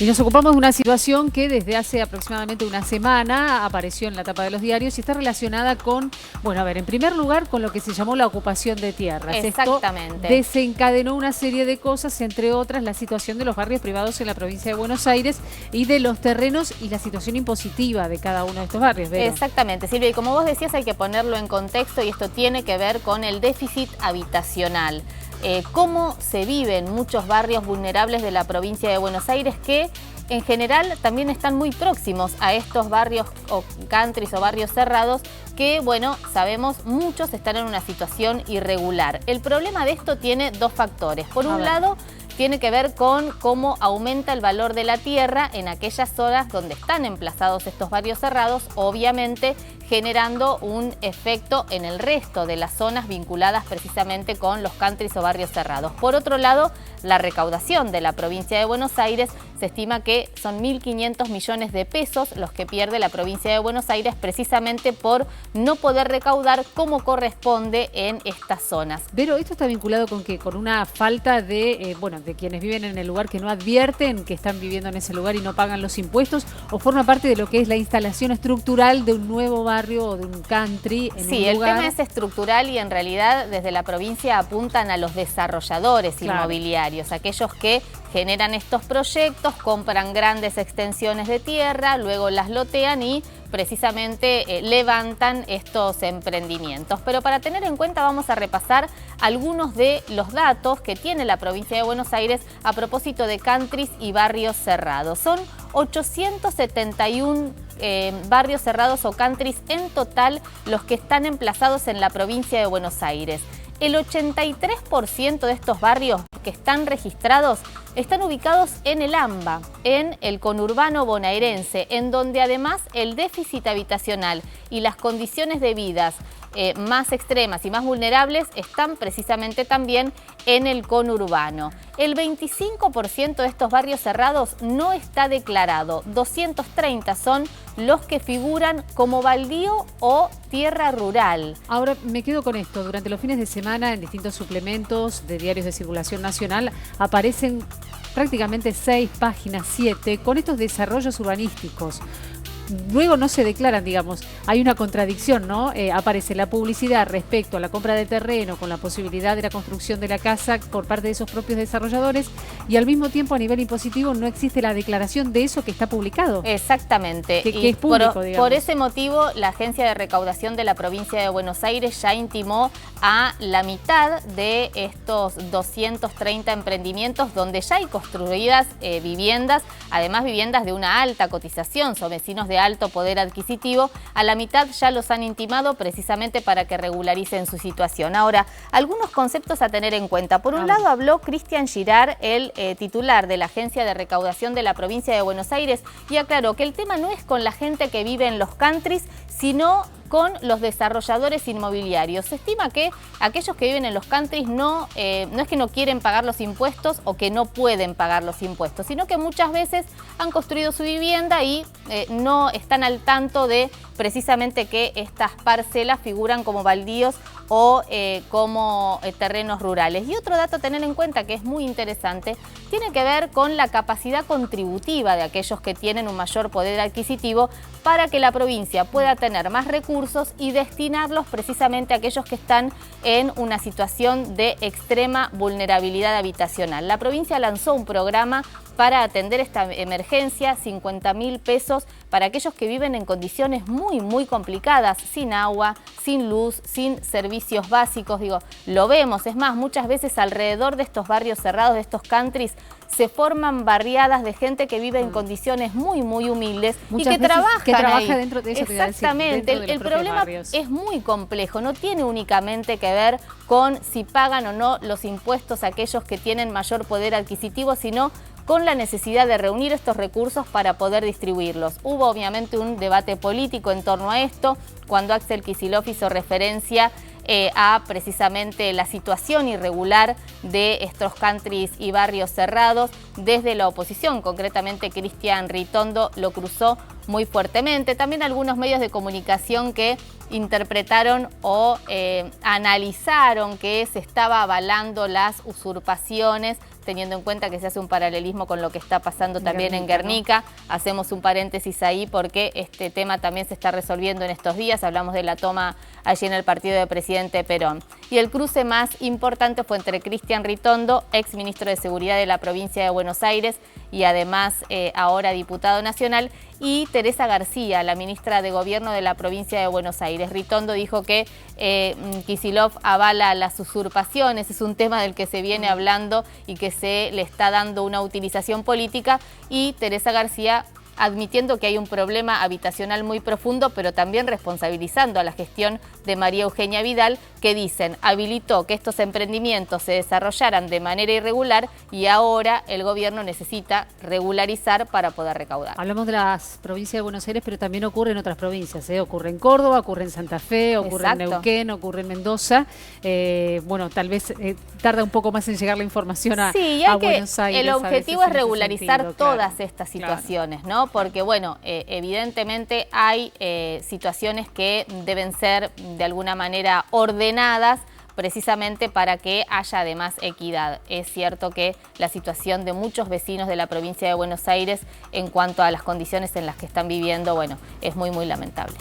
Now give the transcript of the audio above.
Y nos ocupamos de una situación que desde hace aproximadamente una semana apareció en la tapa de los diarios y está relacionada con, bueno, a ver, en primer lugar con lo que se llamó la ocupación de tierras. Exactamente. Esto desencadenó una serie de cosas, entre otras la situación de los barrios privados en la provincia de Buenos Aires y de los terrenos y la situación impositiva de cada uno de estos barrios. ¿Vero? Exactamente, Silvia, y como vos decías hay que ponerlo en contexto y esto tiene que ver con el déficit habitacional. Cómo se vive en muchos barrios vulnerables de la provincia de Buenos Aires que en general también están muy próximos a estos barrios o countries o barrios cerrados que, bueno, sabemos muchos están en una situación irregular. El problema de esto tiene dos factores. Por un lado, tiene que ver con cómo aumenta el valor de la tierra en aquellas zonas donde están emplazados estos barrios cerrados, obviamente generando un efecto en el resto de las zonas vinculadas precisamente con los countries o barrios cerrados. Por otro lado, la recaudación de la provincia de Buenos Aires se estima que son 1.500 millones de pesos los que pierde la provincia de Buenos Aires precisamente por no poder recaudar como corresponde en estas zonas. Pero esto está vinculado con ¿qué? Con una falta de, de quienes viven en el lugar que no advierten que están viviendo en ese lugar y no pagan los impuestos, o forma parte de lo que es la instalación estructural de un nuevo barrio o de un country en un lugar. Sí, el tema es estructural y en realidad desde la provincia apuntan a los desarrolladores inmobiliarios, aquellos que generan estos proyectos, compran grandes extensiones de tierra, luego las lotean y precisamente levantan estos emprendimientos. Pero para tener en cuenta vamos a repasar algunos de los datos que tiene la provincia de Buenos Aires a propósito de countries y barrios cerrados. Son 871 barrios cerrados o countries en total los que están emplazados en la provincia de Buenos Aires. El 83% de estos barrios que están registrados están ubicados en el AMBA, en el conurbano bonaerense, en donde además el déficit habitacional y las condiciones de vida más extremas y más vulnerables están precisamente también en el conurbano. El 25% de estos barrios cerrados no está declarado, 230 son los que figuran como baldío o tierra rural. Ahora me quedo con esto, durante los fines de semana en distintos suplementos de diarios de circulación nacional aparecen prácticamente 6 páginas, 7, con estos desarrollos urbanísticos. Luego no se declaran, digamos, hay una contradicción, ¿no? Aparece la publicidad respecto a la compra de terreno con la posibilidad de la construcción de la casa por parte de esos propios desarrolladores y al mismo tiempo a nivel impositivo no existe la declaración de eso que está publicado. Exactamente. Que es público, digamos. Por ese motivo, la Agencia de Recaudación de la Provincia de Buenos Aires ya intimó a la mitad de estos 230 emprendimientos donde ya hay construidas viviendas, además viviendas de una alta cotización, son vecinos de alto poder adquisitivo, a la mitad ya los han intimado precisamente para que regularicen su situación. Ahora, algunos conceptos a tener en cuenta. Por un lado habló Cristian Girard, el titular de la Agencia de Recaudación de la Provincia de Buenos Aires, y aclaró que el tema no es con la gente que vive en los countries, sino con los desarrolladores inmobiliarios. Se estima que aquellos que viven en los countries no es que no quieren pagar los impuestos o que no pueden pagar los impuestos, sino que muchas veces han construido su vivienda y no están al tanto de precisamente que estas parcelas figuran como baldíos o como terrenos rurales. Y otro dato a tener en cuenta que es muy interesante, tiene que ver con la capacidad contributiva de aquellos que tienen un mayor poder adquisitivo para que la provincia pueda tener más recursos y destinarlos precisamente a aquellos que están en una situación de extrema vulnerabilidad habitacional. La provincia lanzó un programa para atender esta emergencia, 50.000 pesos para aquellos que viven en condiciones muy complicadas, sin agua, sin luz, sin servicios básicos. Digo, lo vemos, es más, muchas veces alrededor de estos barrios cerrados, de estos countries, se forman barriadas de gente que vive en condiciones muy humildes muchas y que trabaja ahí. Dentro de eso. Exactamente, el problema es muy complejo, no tiene únicamente que ver con si pagan o no los impuestos a aquellos que tienen mayor poder adquisitivo, sino con la necesidad de reunir estos recursos para poder distribuirlos. Hubo obviamente un debate político en torno a esto, cuando Axel Kicillof hizo referencia a precisamente la situación irregular de estos countries y barrios cerrados. Desde la oposición, concretamente Cristian Ritondo, lo cruzó muy fuertemente. También algunos medios de comunicación que interpretaron o analizaron que se estaba avalando las usurpaciones teniendo en cuenta que se hace un paralelismo con lo que está pasando también en Guernica. ¿No? Hacemos un paréntesis ahí porque este tema también se está resolviendo en estos días. Hablamos de la toma allí en el partido del presidente Perón. Y el cruce más importante fue entre Cristian Ritondo, ex ministro de Seguridad de la provincia de Buenos Aires y además ahora diputado nacional, y Teresa García, la ministra de Gobierno de la provincia de Buenos Aires. Ritondo dijo que Kicillof avala las usurpaciones, es un tema del que se viene hablando y que se le está dando una utilización política, y Teresa García admitiendo que hay un problema habitacional muy profundo, pero también responsabilizando a la gestión de María Eugenia Vidal, que dicen habilitó que estos emprendimientos se desarrollaran de manera irregular y ahora el gobierno necesita regularizar para poder recaudar. Hablamos de las provincias de Buenos Aires, pero también ocurre en otras provincias, ¿eh? Ocurre en Córdoba, ocurre en Santa Fe, ocurre en Neuquén, ocurre en Mendoza. Bueno, tal vez tarda un poco más en llegar la información a Buenos Aires. El objetivo es regularizar todas estas situaciones, ¿no? Porque, bueno, evidentemente hay situaciones que deben ser de alguna manera ordenadas precisamente para que haya además equidad. Es cierto que la situación de muchos vecinos de la provincia de Buenos Aires en cuanto a las condiciones en las que están viviendo, bueno, es muy, muy lamentable.